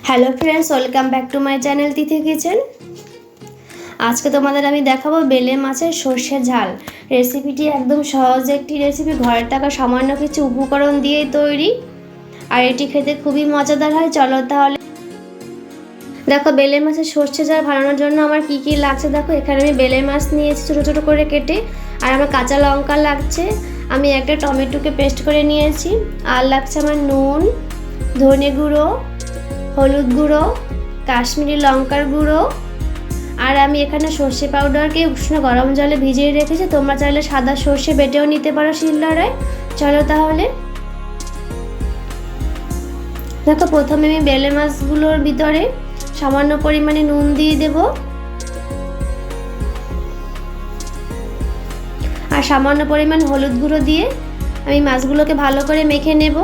Hello friends, welcome back to my channel Tithi kitchen. আজকে তোমাদের আমি দেখাবো বেলে মাছের সর্ষে ঝাল রেসিপিটি। একদম সহজ একটি রেসিপি, ঘরের থাকা সামান্য কিছু উপকরণ দিয়েই তৈরি, আর এটি খেতে খুবই মজাদার হয়। চলো তাহলে দেখো বেলে মাছের সর্ষে ঝাল বানানোর জন্য আমার কি কি লাগছে। দেখো এখানে আমি বেলে মাছ নিয়েছি ছোটো ছোটো করে কেটে, আর আমার কাঁচা লঙ্কা লাগছে, আমি একটা টমেটোকে পেস্ট করে নিয়েছি, আর লাগছে আমার নুন, ধনে গুঁড়ো, হলুদ গুঁড়ো, কাশ্মীরি লঙ্কার গুঁড়ো, আর আমি এখানে সর্ষে পাউডারকে উষ্ণ গরম জলে ভিজিয়ে রেখেছি। তোমরা চাইলে সাদা সর্ষে বেটেও নিতে পারো শিলনোড়ায়। চলো তাহলে দেখো, প্রথমে আমি বেলে মাছগুলোর ভিতরে সামান্য পরিমাণে নুন দিয়ে দেব, আর সামান্য পরিমাণ হলুদ গুঁড়ো দিয়ে আমি মাছগুলোকে ভালো করে মেখে নেব।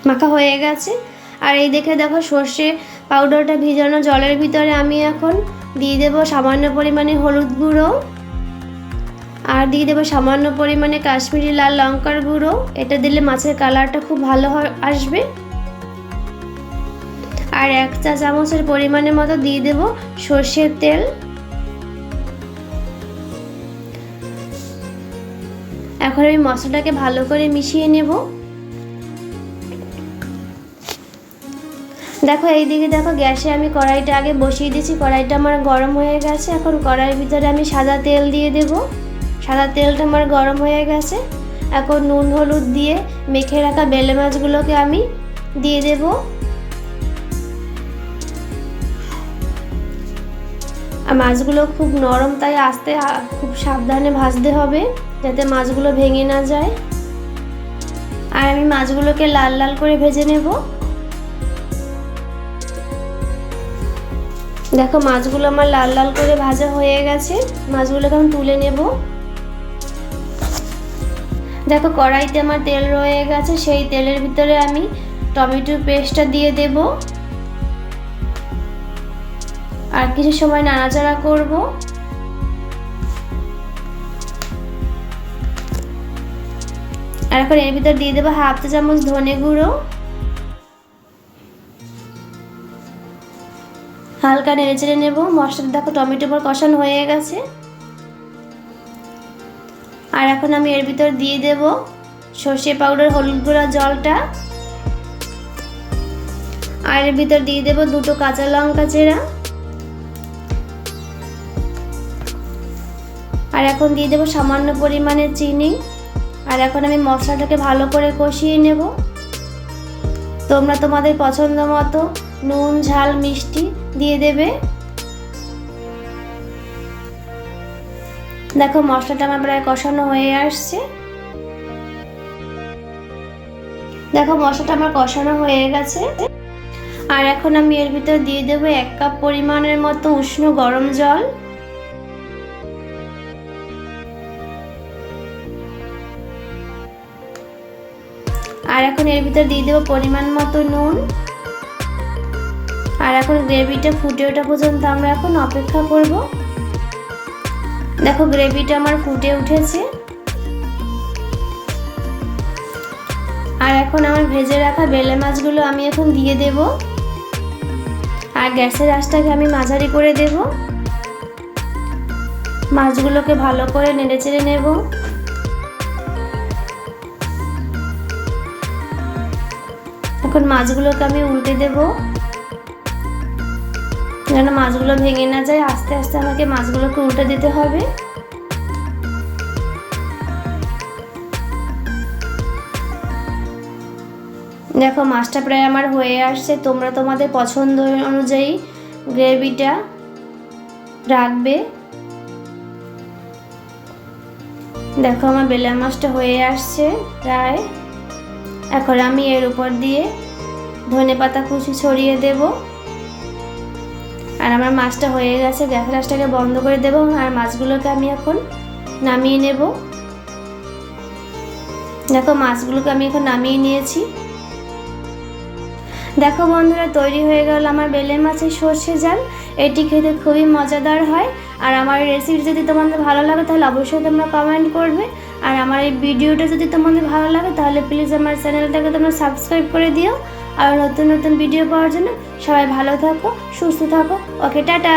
মাখা হয়ে গেছে। আর এই দেখে দেখো সর্ষে পাউডারটা ভিজানো জলের ভিতরে আমি এখন দিয়ে দেব সামান্য পরিমাণে হলুদ গুঁড়ো, আর দিয়ে দেবো সামান্য পরিমাণে কাশ্মীরি লাল লঙ্কার গুঁড়ো। এটা দিলে মাছের কালারটা খুব ভালো আসবে। আর 1 চা চামচের পরিমাণের মতো দিয়ে দেব সর্ষের তেল। এখন আমি মশলাটাকে ভালো করে মিশিয়ে নেব। দেখো এইদিকে দেখো, গ্যাসে আমি কড়াইটা আগে বসিয়ে দিয়েছি, কড়াইটা আমার গরম হয়ে গেছে। এখন কড়াইয়ের ভিতরে আমি সাদা তেল দিয়ে দেব। সাদা তেলটা আমার গরম হয়ে গেছে। এখন নুন হলুদ দিয়ে মেখে রাখা বেলে মাছগুলোকে আমি দিয়ে দেব। আর মাছগুলো খুব নরম, তাই আস্তে খুব সাবধানে ভাজতে হবে যাতে মাছগুলো ভেঙে না যায়। আর আমি মাছগুলোকে লাল লাল করে ভেজে নেব। দেখো মাছগুলো আমার লাল লাল করে ভাজা হয়ে গেছে। মাছগুলোকে আমি তুলে নেব। দেখো কড়াইতে আমার তেল রয়ে গেছে, সেই তেলের ভিতরে আমি টমেটোর পেস্টটা দিয়ে দেব, আর কিছু সময় নাড়াচাড়া করব। আর এখন এর ভিতর দিয়ে দেবো 1/2 চা চামচ ধনে গুঁড়ো। হালকা নেড়ে চেড়ে নেব। মশলাটা দেখো টমেটো পর কষানো হয়ে গেছে। আর এখন আমি এর ভিতর দিয়ে দেব সর্ষে পাউডার, হলুদ গুঁড়া জলটা, আর এর ভিতর দিয়ে দেব 2টো কাঁচা লঙ্কা চেরা, আর এখন দিয়ে দেব সামান্য পরিমাণে চিনি। আর এখন আমি মশলাটাকে ভালো করে কষিয়ে নেব। তোমরা তোমাদের পছন্দ মতো নুন ঝাল মিষ্টি দিয়ে দেবে। দেখো মশলাটা আমার প্রায় কষানো হয়ে আসছে। দেখো মশলাটা আমার কষানো হয়ে গেছে। আর এখন আমি এর ভিতর দিয়ে দেব 1 কাপ পরিমাণের মতো উষ্ণ গরম জল। আর এখন এর ভিতর দিয়ে দেব পরিমাণ মতো নুন। আর এখন গ্রেভিটা ফুটে ওঠা পর্যন্ত আমরা এখন অপেক্ষা করব। দেখো গ্রেভিটা আমার ফুটে উঠেছে। আর এখন আমার ভেজে রাখা বেলে মাছগুলো আমি এখন দিয়ে দেব। আর গ্যাসের আঁচটাকে আমি মাঝারি করে দেব। মাছগুলোকে ভালো করে নেড়ে চেড়ে নেব। এখন মাছগুলোকে আমি উল্টে দেব যেন মাছগুলো ভেঙে না যায়। আস্তে আস্তে আমাকে মাছগুলোকে উল্টে দিতে হবে। দেখো মাছটা প্রায় আমার হয়ে আসছে। তোমরা তোমাদের পছন্দ অনুযায়ী গ্রেভিটা রাখবে। দেখো আমার বেলে মাছটা হয়ে আসছে প্রায়। এখন আমি এর উপর দিয়ে ধনেপাতা কুচি ছড়িয়ে দেব। আর আমার মাছটা হয়ে গেছে। গ্যাসের আঁচটাকে বন্ধ করে দেব। আর মাছগুলোকে আমি এখন নামিয়ে নেব। দেখো মাছগুলোকে আমি এখন নামিয়ে নিয়েছি। দেখো বন্ধুরা, তৈরি হয়ে গেল আমার বেলে মাছের সর্ষে ঝাল। এটি খেতে খুবই মজাদার হয়। আর আমার রেসিপি যদি তোমাদের ভালো লাগে তাহলে অবশ্যই তোমরা কমেন্ট করবে। আর আমার এই ভিডিওটা যদি তোমাদের ভালো লাগে তাহলে প্লিজ আমার চ্যানেলটাকে তোমরা সাবস্ক্রাইব করে দিও। আর নতুন নতুন ভিডিও পাওয়ার জন্য সবাই ভালো থাকো, সুস্থ থাকো। ওকে, টাটা।